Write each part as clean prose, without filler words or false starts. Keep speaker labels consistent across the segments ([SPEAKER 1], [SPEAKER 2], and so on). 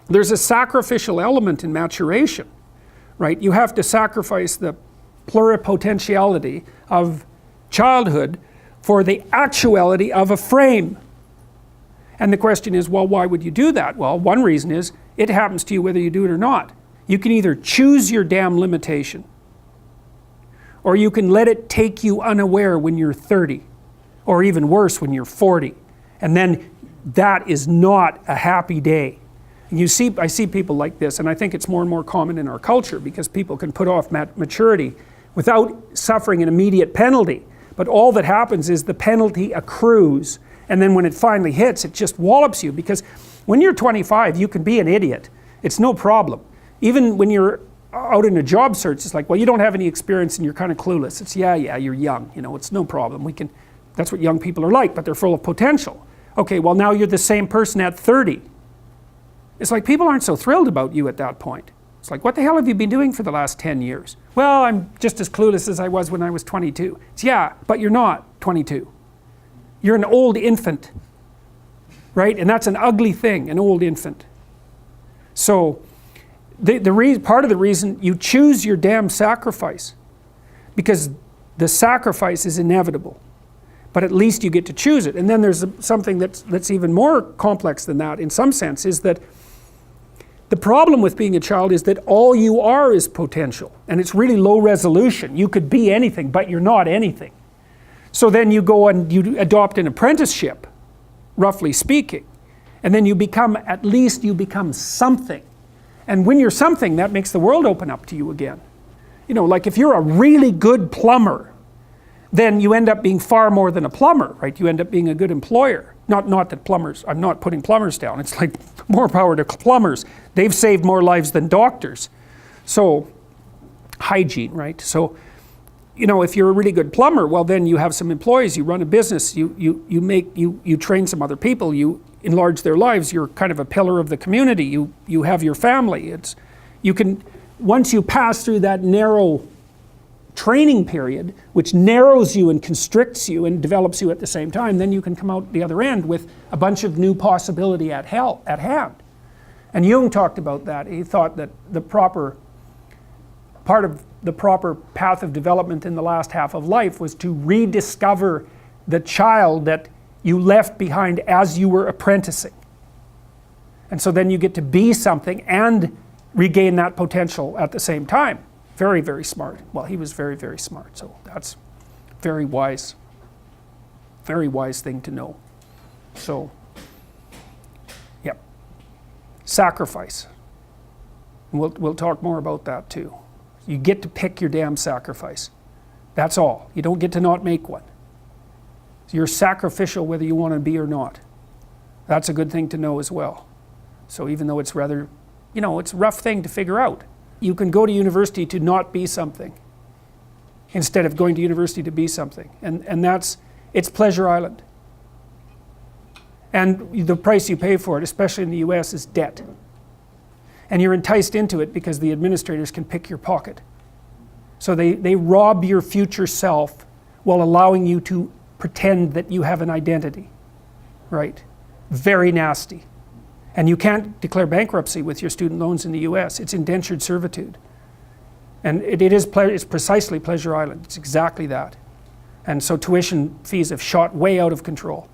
[SPEAKER 1] there's a sacrificial element in maturation, right? You have to sacrifice the pluripotentiality of childhood for the actuality of a frame. And the question is, well, why would you do that? Well, one reason is it happens to you whether you do it or not. You can either choose your damn limitation, or you can let it take you unaware when you're 30, or even worse when you're 40. And then that is not a happy day. And I see people like this, and I think it's more and more common in our culture because people can put off maturity without suffering an immediate penalty. But all that happens is the penalty accrues, and then when it finally hits, it just wallops you, because when you're 25, you can be an idiot. It's no problem. Even when you're out in a job search, it's like, well, you don't have any experience and you're kind of clueless. It's, yeah, you're young, it's no problem. That's what young people are like, but they're full of potential. Okay, well, now you're the same person at 30. It's like people aren't so thrilled about you at that point. It's like, what the hell have you been doing for the last 10 years? Well, I'm just as clueless as I was when I was 22. It's, yeah, but you're not 22. You're an old infant, right? And that's an ugly thing, an old infant. So part of the reason you choose your damn sacrifice, because the sacrifice is inevitable, but at least you get to choose it. And then there's something that's even more complex than that in some sense, is that the problem with being a child is that all you are is potential, and it's really low resolution. You could be anything, but you're not anything. So then you go and you adopt an apprenticeship, roughly speaking, and then at least you become something. And when you're something, that makes the world open up to you again. Like if you're a really good plumber, then you end up being far more than a plumber, right? You end up being a good employer. Not that plumbers, I'm not putting plumbers down. It's like more power to plumbers. They've saved more lives than doctors. So, hygiene, right? So, if you're a really good plumber, well then you have some employees, you run a business, you train some other people, you enlarge their lives, you're kind of a pillar of the community, you have your family. Once you pass through that narrow training period, which narrows you and constricts you and develops you at the same time, then you can come out the other end with a bunch of new possibility at hand. And Jung talked about that. He thought that part of the proper path of development in the last half of life was to rediscover the child that you left behind as you were apprenticing. And so then you get to be something and regain that potential at the same time. Very, very smart. Well, he was very, very smart. So that's very wise thing to know. So, yep. Sacrifice. And we'll talk more about that too. You get to pick your damn sacrifice. That's all. You don't get to not make one. So you're sacrificial whether you want to be or not. That's a good thing to know as well. So even though it's rather, it's a rough thing to figure out. You can go to university to not be something instead of going to university to be something. And it's Pleasure Island. And the price you pay for it, especially in the US, is debt. And you're enticed into it because the administrators can pick your pocket. So they rob your future self while allowing you to pretend that you have an identity, right? Very nasty. And you can't declare bankruptcy with your student loans in the US. It's indentured servitude. And it's precisely Pleasure Island. It's exactly that. And so tuition fees have shot way out of control.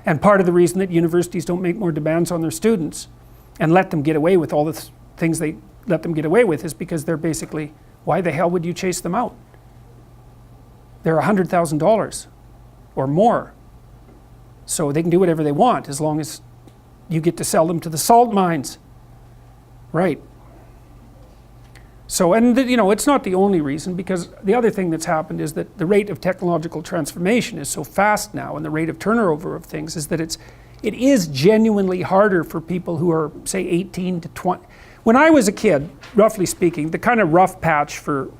[SPEAKER 1] And part of the reason that universities don't make more demands on their students and let them get away with all the things they let them get away with is because they're basically, why the hell would you chase them out? They're $100,000 or more. So they can do whatever they want as long as you get to sell them to the salt mines. Right. So, and it's not the only reason, because the other thing that's happened is that the rate of technological transformation is so fast now, and the rate of turnover of things is that it is genuinely harder for people who are, say, 18 to 20. When I was a kid, roughly speaking, the kind of rough patch for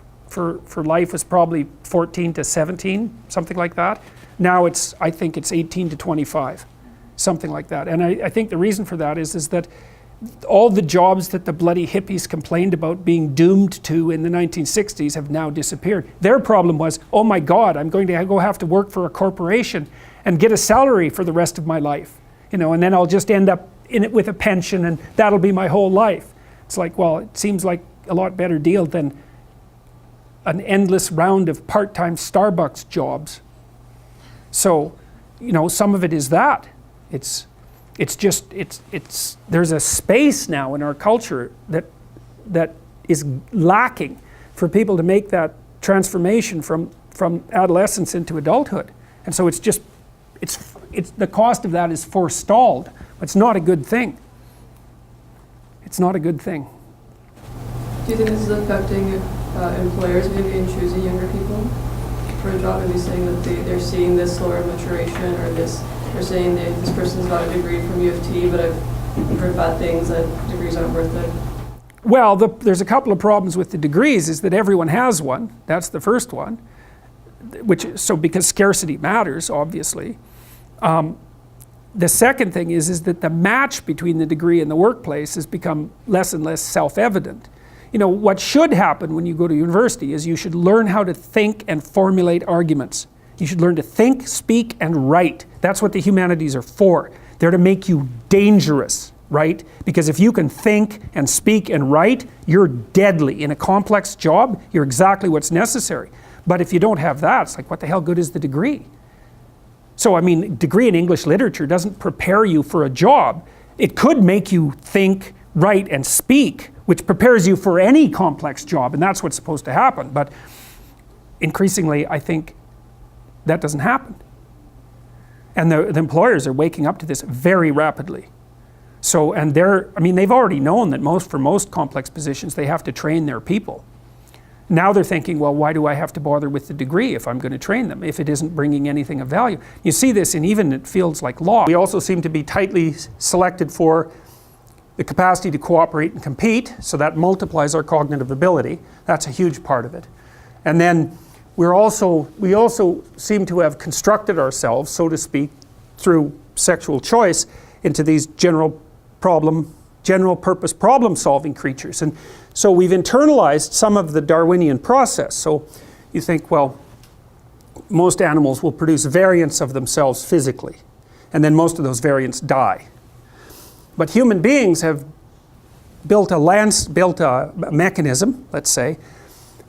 [SPEAKER 1] life was probably 14 to 17, something like that. Now I think it's 18 to 25. Something like that. And I think the reason for that is that all the jobs that the bloody hippies complained about being doomed to in the 1960s have now disappeared. Their problem was, oh my God, I'm going to go have to work for a corporation and get a salary for the rest of my life. And then I'll just end up in it with a pension and that'll be my whole life. It's like, well, it seems like a lot better deal than an endless round of part-time Starbucks jobs. So, you know, some of it is that. It's there's a space now in our culture that is lacking for people to make that transformation from adolescence into adulthood. And so it's the cost of that is forestalled. It's not a good thing. It's not a good thing.
[SPEAKER 2] Do you think this is affecting employers maybe in choosing younger people for a job? Are they saying that they're seeing this slower maturation, or they're saying that this person's got a degree from U of T, but I've heard bad things, that degrees aren't worth it?
[SPEAKER 1] Well, there's a couple of problems with the degrees, is that everyone has one. That's the first one. Because scarcity matters, obviously. The second thing is that the match between the degree and the workplace has become less and less self-evident. You know, what should happen when you go to university is you should learn how to think and formulate arguments. You should learn to think, speak, and write. That's what the humanities are for. They're to make you dangerous, right? Because if you can think and speak and write, you're deadly. In a complex job, you're exactly what's necessary. But if you don't have that, it's like, what the hell good is the degree? So, I mean, degree in English literature doesn't prepare you for a job. It could make you think, write, and speak, which prepares you for any complex job, and that's what's supposed to happen. But increasingly, I think that doesn't happen. And the employers are waking up to this very rapidly. So, and they've already known that for most complex positions, they have to train their people. Now they're thinking, well, why do I have to bother with the degree if I'm going to train them, if it isn't bringing anything of value? You see this even in fields like law. We also seem to be tightly selected for the capacity to cooperate and compete, so that multiplies our cognitive ability. That's a huge part of it. And then we also seem to have constructed ourselves, so to speak, through sexual choice into these general purpose problem-solving creatures. And so we've internalized some of the Darwinian process. So you think, well, most animals will produce variants of themselves physically, and then most of those variants die. But human beings have built a mechanism, let's say,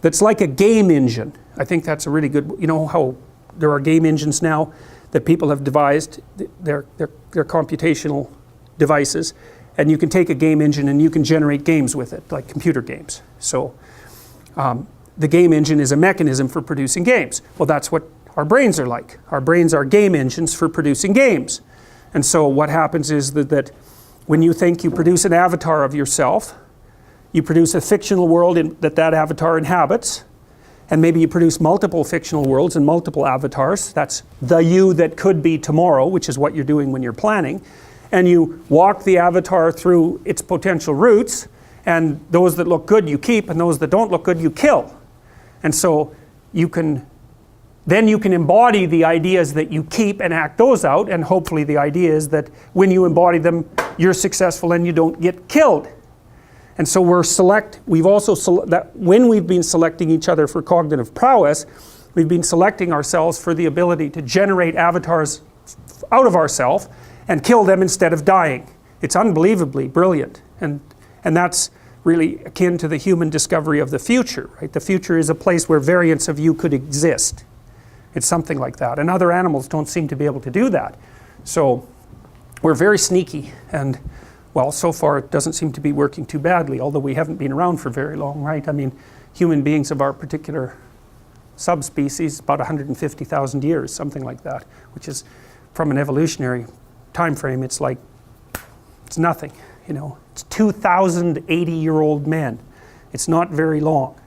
[SPEAKER 1] that's like a game engine. I think that's a really good, you know how there are game engines now that people have devised, they're computational devices, and you can take a game engine and you can generate games with it, like computer games. So the game engine is a mechanism for producing games. Well, that's what our brains are like. Our brains are game engines for producing games. And so what happens is that when you think, you produce an avatar of yourself, you produce a fictional world that avatar inhabits, and maybe you produce multiple fictional worlds and multiple avatars. That's the you that could be tomorrow, which is what you're doing when you're planning. And you walk the avatar through its potential routes, and those that look good you keep, and those that don't look good you kill. And so then you can embody the ideas that you keep and act those out, and hopefully the idea is that when you embody them, you're successful and you don't get killed. And so we've also when we've been selecting each other for cognitive prowess, we've been selecting ourselves for the ability to generate avatars out of ourselves and kill them instead of dying. It's unbelievably brilliant. And that's really akin to the human discovery of the future, right? The future is a place where variants of you could exist. It's something like that. And other animals don't seem to be able to do that. So we're very sneaky, and well, so far it doesn't seem to be working too badly, although we haven't been around for very long, right? I mean, human beings of our particular subspecies, about 150,000 years, something like that, which is, from an evolutionary time frame, it's nothing, you know. It's 2,080-year-old men. It's not very long.